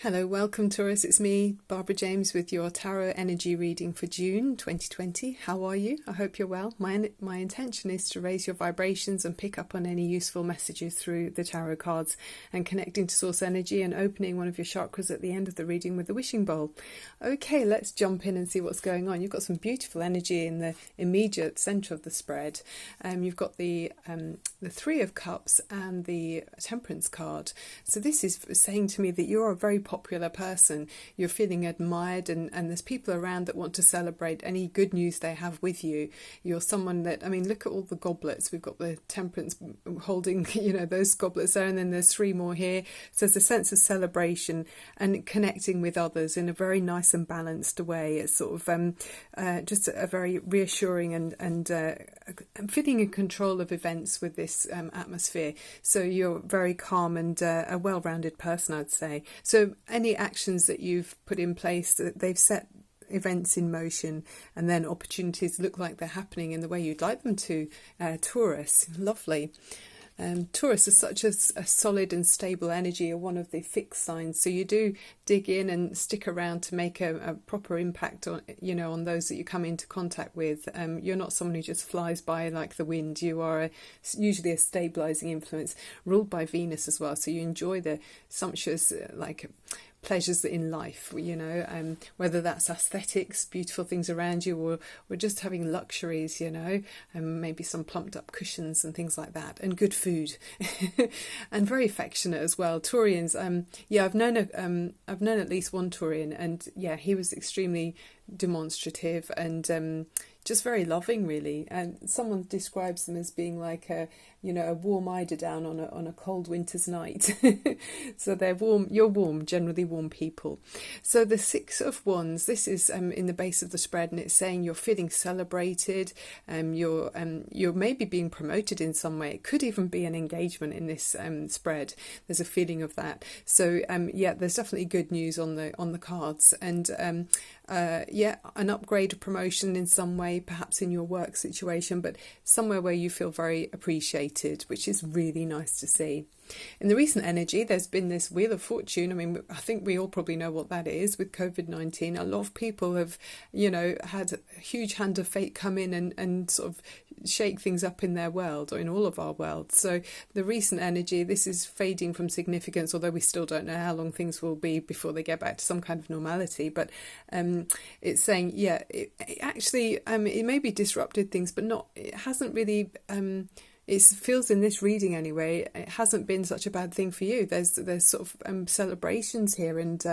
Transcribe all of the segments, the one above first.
Hello, welcome Taurus. It's me, Barbara James, with your tarot energy reading for June 2020. How are you? I hope you're well. My intention is to raise your vibrations and pick up on any useful messages through the tarot cards and connecting to source energy and opening one of your chakras at the end of the reading with the wishing bowl. Okay, let's jump in and see what's going on. You've got some beautiful energy in the immediate centre of the spread. You've got the Three of Cups and the Temperance card. So this is saying to me that you're a very popular person. You're feeling admired, and there's people around that want to celebrate any good news they have with you. You're someone that, I mean, look at all the goblets. We've got the Temperance holding, those goblets there, and then there's three more here. So there's a sense of celebration and connecting with others in a very nice and balanced way. It's sort of just a very reassuring and feeling in control of events with this atmosphere. So you're very calm and a well-rounded person, I'd say. So any actions that you've put in place, that they've set events in motion, and then opportunities look like they're happening in the way you'd like them to. Taurus, lovely. Taurus is such a solid and stable energy, or one of the fixed signs. So you do dig in and stick around to make a proper impact on, on those that you come into contact with. You're not someone who just flies by like the wind. You are usually a stabilizing influence, ruled by Venus as well. So you enjoy the sumptuous, pleasures in life, whether that's aesthetics, beautiful things around you, or just having luxuries, and maybe some plumped up cushions and things like that, and good food, and very affectionate as well. Taurians, I've known at least one Taurian, and he was extremely demonstrative and just very loving, really. And someone describes them as being like a warm eiderdown on a cold winter's night. So they're warm. You're warm, generally warm people. So the Six of Wands, this is in the base of the spread, and it's saying you're feeling celebrated. You're maybe being promoted in some way. It could even be an engagement in this spread. There's a feeling of that. So there's definitely good news on the cards, and an upgrade, a promotion in some way, perhaps in your work situation, but somewhere where you feel very appreciated, which is really nice to see. In the recent energy, there's been this Wheel of Fortune. I mean, I think we all probably know what that is with COVID-19. A lot of people have, had a huge hand of fate come in and sort of shake things up in their world, or in all of our worlds. So the recent energy, this is fading from significance, although we still don't know how long things will be before they get back to some kind of normality. But it's saying, it actually, it may be disrupted things, but it hasn't really... It feels in this reading anyway, it hasn't been such a bad thing for you. There's sort of celebrations here, and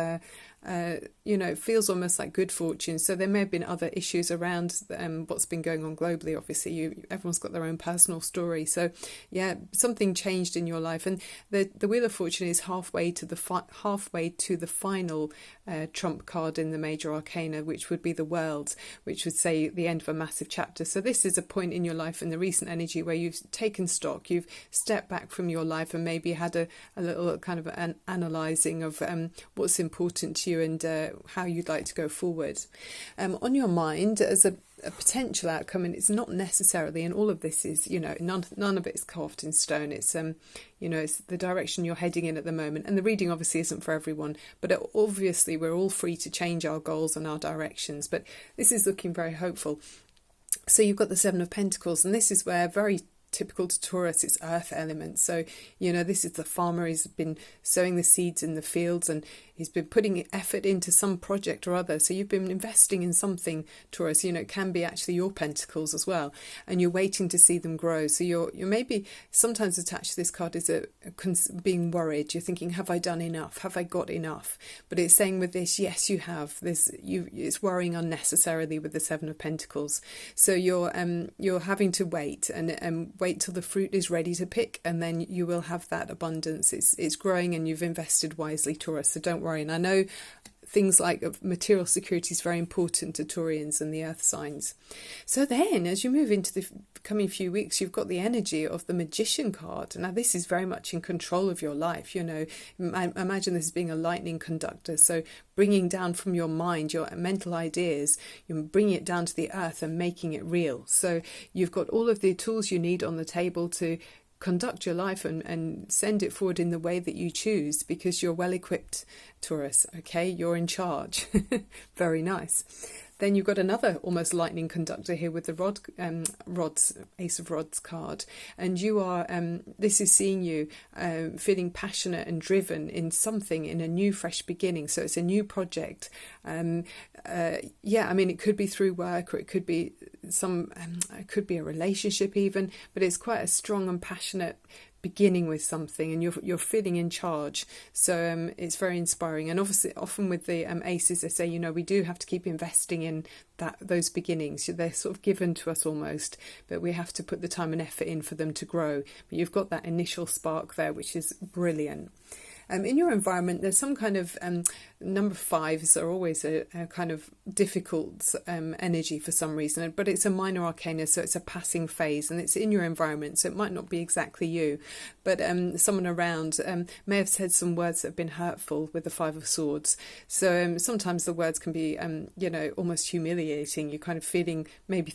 it feels almost like good fortune. So there may have been other issues around what's been going on globally. Obviously, everyone's got their own personal story. So something changed in your life, and the Wheel of Fortune is halfway to the final trump card in the major arcana, which would be the World, which would say the end of a massive chapter. So this is a point in your life in the recent energy where you've taken stock, you've stepped back from your life, and maybe had a little kind of an analysing of what's important to you and how you'd like to go forward. On your mind as a potential outcome, and it's not necessarily, and all of this is, none of it is carved in stone. It's it's the direction you're heading in at the moment, and the reading obviously isn't for everyone, but obviously we're all free to change our goals and our directions, but this is looking very hopeful. So you've got the Seven of Pentacles, and this is where, very typical to Taurus, it's earth element. So this is the farmer. He's been sowing the seeds in the fields, and he's been putting effort into some project or other. So you've been investing in something, Taurus. It can be actually your pentacles as well, and you're waiting to see them grow. So you're maybe sometimes attached to this card is being worried. You're thinking, have I done enough? Have I got enough? But it's saying with this, yes, you have. It's worrying unnecessarily with the Seven of Pentacles. So you're having to wait and wait till the fruit is ready to pick, and then you will have that abundance. It's growing, and you've invested wisely, Taurus. So don't worry. And I know things like material security is very important to Taurians and the earth signs. So then as you move into the coming few weeks, you've got the energy of the Magician card. Now this is very much in control of your life. I imagine this as being a lightning conductor. So bringing down from your mind your mental ideas, you're bringing it down to the earth and making it real. So you've got all of the tools you need on the table to conduct your life and send it forward in the way that you choose, because you're well equipped, Taurus. Okay, you're in charge. Very nice. Then you've got another almost lightning conductor here with the Ace of Rods card, and you are this is seeing you feeling passionate and driven in something, in a new fresh beginning. So it's a new project. Yeah, I mean, it could be through work, or it could be it could be a relationship even, but it's quite a strong and passionate beginning with something, and you're feeling in charge. So it's very inspiring. And obviously, often with the aces, they say, we do have to keep investing in those beginnings. They're sort of given to us almost, but we have to put the time and effort in for them to grow. But you've got that initial spark there, which is brilliant. In your environment, there's some kind of number fives are always a kind of difficult energy for some reason, but it's a minor arcana, so it's a passing phase, and it's in your environment, so it might not be exactly you, but someone around may have said some words that have been hurtful with the Five of Swords. So sometimes the words can be almost humiliating. You're kind of feeling maybe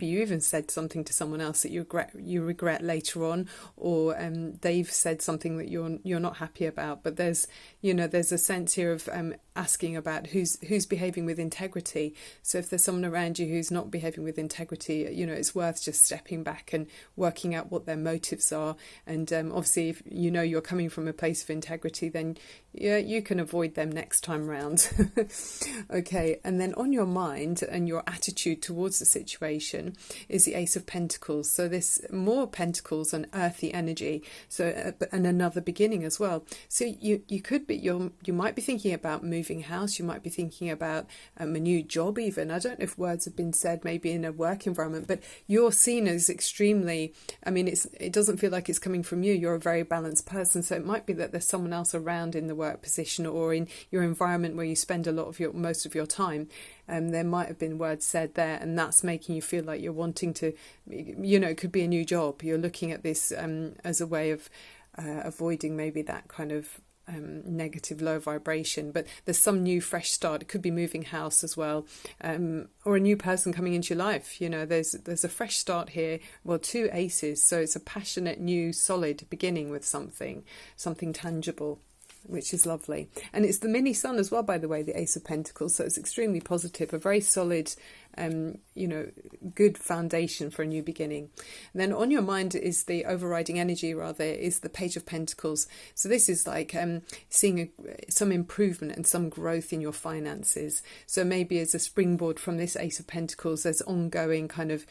you even said something to someone else that you regret later on, or they've said something that you're not happy about. But there's a sense here of asking about who's behaving with integrity. So if there's someone around you who's not behaving with integrity, it's worth just stepping back and working out what their motives are. And obviously, if you're coming from a place of integrity, then you can avoid them next time round. Okay, and then on your mind and your attitude towards the situation is the Ace of Pentacles. So this more pentacles and earthy energy. So and another beginning as well. So you might be thinking about moving house. You might be thinking about a new job even. I don't know if words have been said maybe in a work environment, but you're seen as extremely, it doesn't feel like it's coming from you. You're a very balanced person. So it might be that there's someone else around in the work position or in your environment where you spend most of your time. There might have been words said there, and that's making you feel like you're wanting to, it could be a new job. You're looking at this as a way of avoiding maybe that kind of negative low vibration, but there's some new fresh start. It could be moving house as well, or a new person coming into your life. There's a fresh start here. Well, two aces, so it's a passionate new solid beginning with something tangible, which is lovely. And it's the mini sun as well, by the way, the Ace of Pentacles, so it's extremely positive, a very solid good foundation for a new beginning. And then on your mind is the overriding energy, is the Page of Pentacles. So this is like seeing some improvement and some growth in your finances. So maybe as a springboard from this Ace of Pentacles, there's ongoing kind of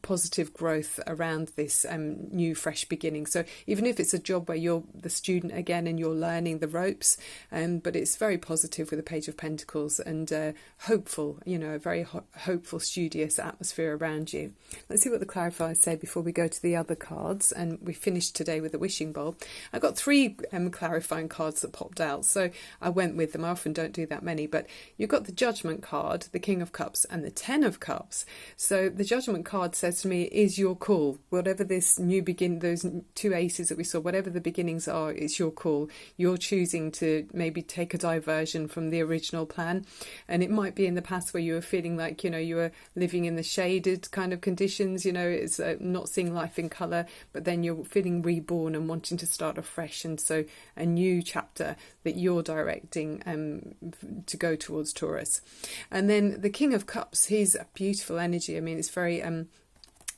positive growth around this new fresh beginning. So even if it's a job where you're the student again and you're learning the ropes, but it's very positive with the Page of Pentacles and hopeful, a very hopeful, studious atmosphere around you. Let's see what the clarifiers say before we go to the other cards, and we finished today with a wishing bowl. I got 3 clarifying cards that popped out, so I went with them. I often don't do that many, but you've got the Judgment card, the King of Cups, and the Ten of Cups. So the Judgment card says to me, is your call. Whatever this new those 2 aces that we saw, whatever the beginnings are, it's your call. You're choosing to maybe take a diversion from the original plan. And it might be in the past where you were feeling like, you were living in the shaded kind of conditions, it's not seeing life in colour, but then you're feeling reborn and wanting to start afresh. And so a new chapter that you're directing to go towards Taurus. And then the King of Cups, he's a beautiful energy. It's very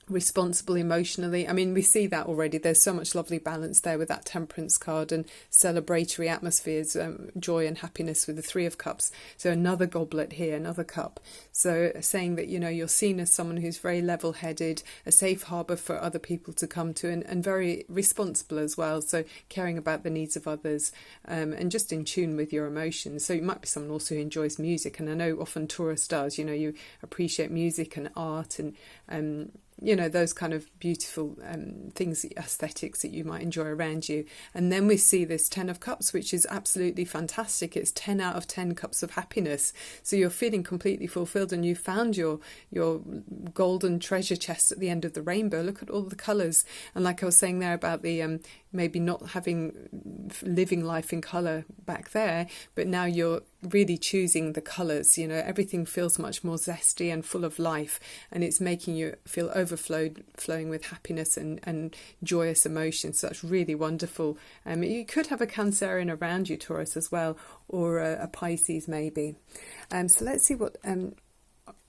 responsible emotionally. We see that already. There's so much lovely balance there with that Temperance card and celebratory atmospheres, joy and happiness with the 3 of Cups. So another goblet here, another cup. So saying that, you're seen as someone who's very level-headed, a safe harbour for other people to come to, and very responsible as well. So caring about the needs of others, and just in tune with your emotions. So you might be someone also who enjoys music, and I know often Taurus does. You appreciate music and art and those kind of beautiful things, aesthetics that you might enjoy around you. And then we see this 10 of Cups, which is absolutely fantastic. It's 10 out of 10 cups of happiness. So you're feeling completely fulfilled, and you found your golden treasure chest at the end of the rainbow. Look at all the colours. And like I was saying there about the maybe not living life in colour back there, but now you're really choosing the colours. Everything feels much more zesty and full of life, and it's making you feel flowing with happiness and joyous emotions. So that's really wonderful. You could have a Cancerian around you, Taurus, as well, or a Pisces maybe. So let's see what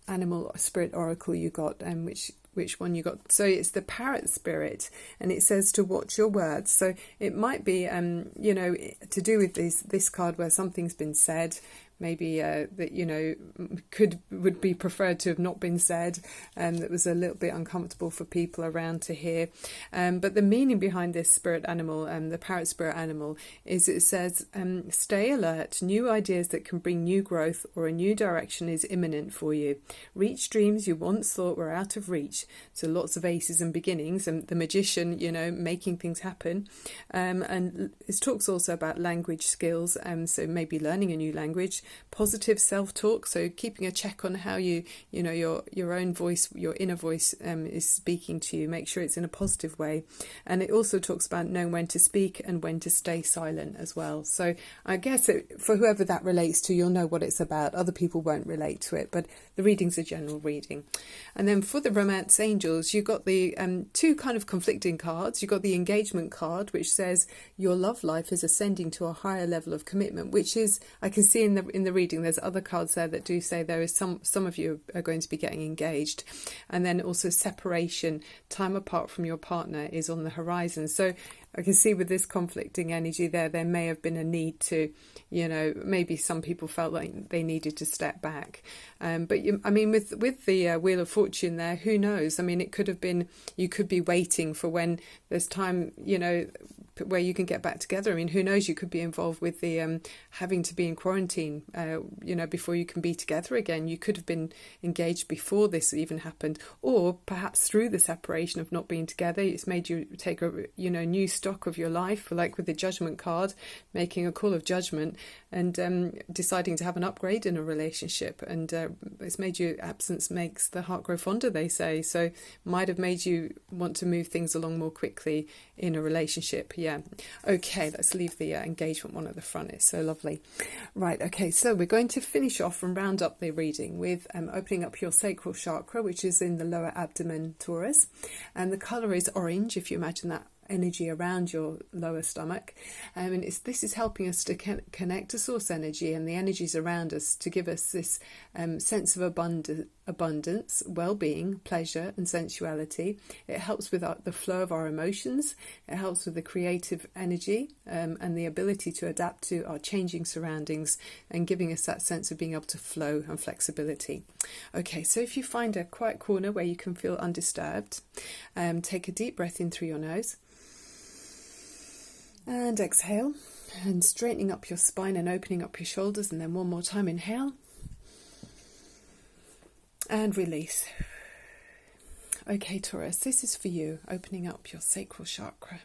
animal spirit oracle you got, and which one you got. So it's the parrot spirit, and it says to watch your words. So it might be to do with this card where something's been said, maybe that would be preferred to have not been said, and that was a little bit uncomfortable for people around to hear. But the meaning behind this spirit animal, the parrot spirit animal, is it says, stay alert. New ideas that can bring new growth or a new direction is imminent for you. Reach dreams you once thought were out of reach. So lots of aces and beginnings, and the magician, making things happen. And it talks also about language skills, so maybe learning a new language. Positive self-talk, so keeping a check on how your own voice, your inner voice is speaking to you. Make sure it's in a positive way. And it also talks about knowing when to speak and when to stay silent as well. So I guess for whoever that relates to, you'll know what it's about. Other people won't relate to it, but the reading's a general reading. And then for the romance angels, you've got the two kind of conflicting cards. You've got the engagement card, which says your love life is ascending to a higher level of commitment, which is, I can see in the reading, there's other cards there that do say there is some of you are going to be getting engaged. And then also separation, time apart from your partner, is on the horizon. So I can see with this conflicting energy there may have been a need to, maybe some people felt like they needed to step back. But with the Wheel of Fortune there, who knows? It could have been, you could be waiting for when there's time, where you can get back together. Who knows? You could be involved with the having to be in quarantine, before you can be together again. You could have been engaged before this even happened, or perhaps through the separation of not being together, it's made you take a new stock of your life, like with the Judgment card, making a call of judgment and deciding to have an upgrade in a relationship. And it's made you, absence makes the heart grow fonder, they say. So might have made you want to move things along more quickly in a relationship. Yeah. Okay, let's leave the engagement one at the front. It's so lovely. Right, okay, so we're going to finish off and round up the reading with opening up your sacral chakra, which is in the lower abdomen, Taurus. And the colour is orange, if you imagine that energy around your lower stomach, and this is helping us to connect to source energy and the energies around us to give us this sense of abundance, well-being, pleasure and sensuality. It helps with the flow of our emotions. It helps with the creative energy and the ability to adapt to our changing surroundings, and giving us that sense of being able to flow and flexibility. Okay, so if you find a quiet corner where you can feel undisturbed, take a deep breath in through your nose. And exhale, and straightening up your spine and opening up your shoulders, and then one more time, inhale and release. Okay, Taurus, this is for you, opening up your sacral chakra.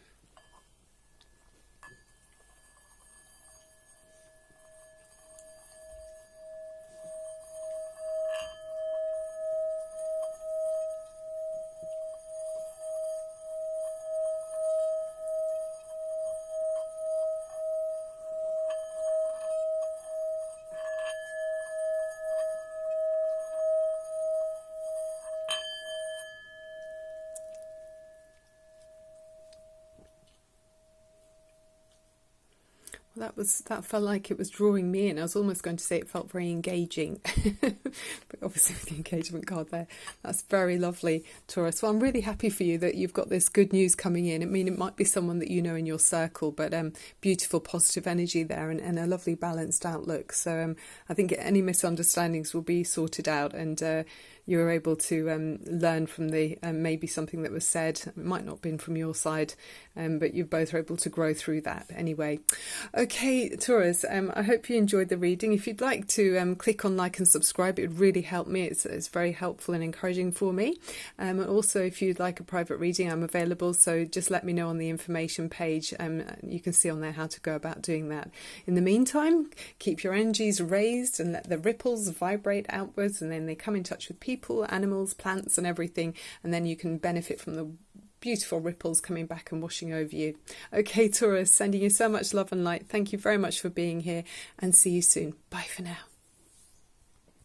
That felt like it was drawing me in. I was almost going to say it felt very engaging, but obviously with the engagement card there, that's very lovely, Taurus. Well, I'm really happy for you that you've got this good news coming in. It might be someone that you know in your circle, but beautiful positive energy there, and a lovely balanced outlook. So I think any misunderstandings will be sorted out, and you're able to learn from the maybe something that was said. It might not have been from your side, but you both are able to grow through that anyway. Okay, Taurus, I hope you enjoyed the reading. If you'd like to click on like and subscribe, it would really help me. It's very helpful and encouraging for me. And also, if you'd like a private reading, I'm available. So just let me know on the information page. You can see on there how to go about doing that. In the meantime, keep your energies raised and let the ripples vibrate outwards, and then they come in touch with people, animals, plants and everything, and then you can benefit from the beautiful ripples coming back and washing over you. Okay, Taurus, sending you so much love and light. Thank you very much for being here, and see you soon. Bye for now.